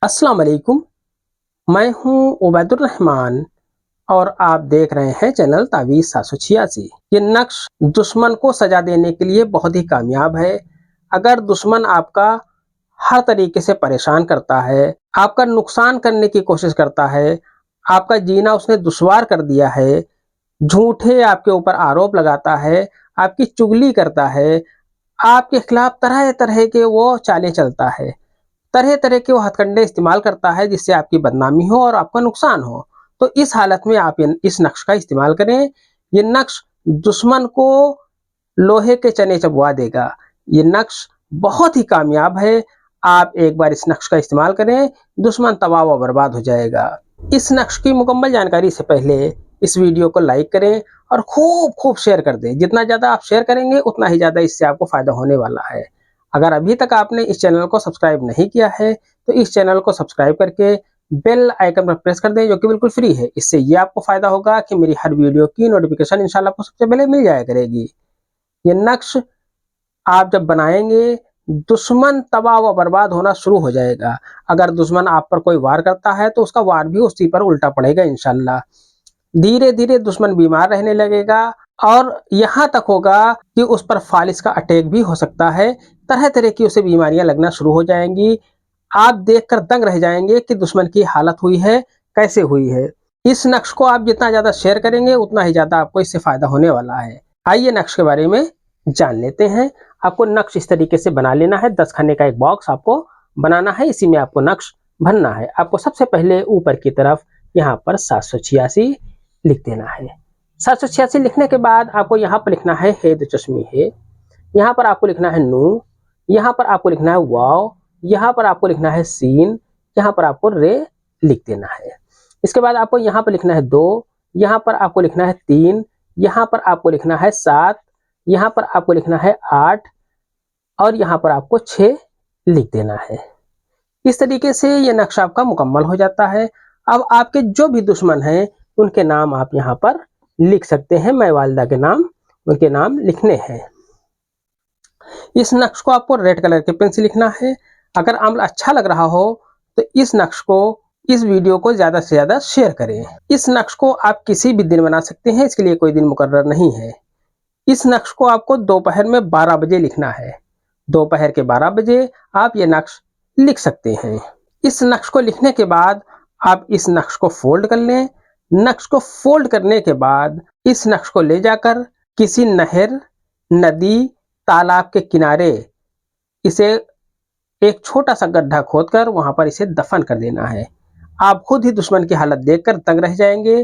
अस्सलाम वालेकुम। मैं हूं उबैदुर रहमान और आप देख रहे हैं चैनल तावीज़ 786। ये नक्श दुश्मन को सजा देने के लिए बहुत ही कामयाब है। अगर दुश्मन आपका हर तरीके से परेशान करता है, आपका नुकसान करने की कोशिश करता है, आपका जीना उसने दुश्वार कर दिया है, झूठे आपके ऊपर आरोप लगाता है, आपकी चुगली करता है, आपके खिलाफ तरह तरह के वो चालें चलता है, तरह तरह के वो हथकंडे इस्तेमाल करता है जिससे आपकी बदनामी हो और आपका नुकसान हो। तो इस हालत में आप इस नक्श का इस्तेमाल करें। ये नक्श दुश्मन को लोहे के चने चबवा देगा। ये नक्श बहुत ही कामयाब है। आप एक बार इस नक्श का इस्तेमाल करें, दुश्मन तबाह व बर्बाद हो जाएगा। इस नक्श की मुकम्मल जानकारी से पहले इस वीडियो को लाइक करें और खूब खूब शेयर कर दें। जितना ज़्यादा आप शेयर करेंगे उतना ही ज़्यादा इससे आपको फ़ायदा होने वाला है। अगर अभी तक आपने इस चैनल को सब्सक्राइब नहीं किया है तो इस चैनल को सब्सक्राइब करके बेल आइकन पर प्रेस कर दें, जो कि बिल्कुल फ्री है। इससे ये आपको फ़ायदा होगा कि मेरी हर वीडियो की नोटिफिकेशन इंशाल्लाह आपको सबसे पहले मिल जाया करेगी। ये नक्श आप जब बनाएंगे, दुश्मन तबाह व बर्बाद होना शुरू हो जाएगा। अगर दुश्मन आप पर कोई वार करता है तो उसका वार भी उसी पर उल्टा पड़ेगा इंशाल्लाह। धीरे धीरे दुश्मन बीमार रहने लगेगा और यहाँ तक होगा कि उस पर फालिस का अटैक भी हो सकता है। तरह तरह की उसे बीमारियां लगना शुरू हो जाएंगी। आप देखकर दंग रह जाएंगे कि दुश्मन की हालत हुई है, कैसे हुई है। इस नक्श को आप जितना ज्यादा शेयर करेंगे उतना ही ज्यादा आपको इससे फायदा होने वाला है। आइए नक्श के बारे में जान लेते हैं। आपको नक्श इस तरीके से बना लेना है। 10 खाने का एक बॉक्स आपको बनाना है, इसी में आपको नक्श भरना है। आपको सबसे पहले ऊपर की तरफ यहाँ पर 786 लिख देना है। 786 लिखने के बाद आपको यहाँ पर लिखना है हेद चश्मी है, यहाँ पर आपको लिखना है नू, यहाँ पर आपको लिखना है वाव, यहाँ पर आपको लिखना है सीन, यहाँ पर आपको रे लिख देना है। इसके बाद आपको यहाँ पर लिखना है 2, यहाँ पर आपको लिखना है 3, यहाँ पर आपको लिखना है 7, यहाँ पर आपको लिखना है 8 और यहाँ पर आपको 6 लिख देना है। इस तरीके से ये नक्शा आपका मुकम्मल हो जाता है। अब आपके जो भी दुश्मन हैं उनके नाम आप यहाँ पर लिख सकते हैं। मैं वालिदा के नाम, उनके नाम लिखने हैं। इस नक्श को आपको रेड कलर के पेन से लिखना है। अगर अमल अच्छा लग रहा हो तो इस नक्श को, इस वीडियो को ज्यादा से ज्यादा शेयर करें। इस नक्श को आप किसी भी दिन बना सकते हैं, इसके लिए कोई दिन मुकर्रर नहीं है। इस नक्श को आपको दोपहर में 12 बजे लिखना है। दोपहर के 12 बजे आप ये नक्श लिख सकते हैं। इस नक्श को लिखने के बाद आप इस नक्श को फोल्ड कर लें। नक्श को फोल्ड करने के बाद इस नक्श को ले जाकर किसी नहर, नदी, तालाब के किनारे इसे एक छोटा सा गड्ढा खोदकर वहां पर इसे दफन कर देना है। आप खुद ही दुश्मन की हालत देखकर तंग रह जाएंगे।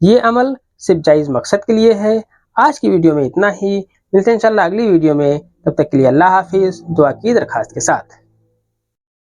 ये अमल सिर्फ जायज मकसद के लिए है। आज की वीडियो में इतना ही। मिलते हैं इंशाल्लाह अगली वीडियो में। तब तक के लिए अल्लाह हाफिज, दुआ की दरखास्त के साथ।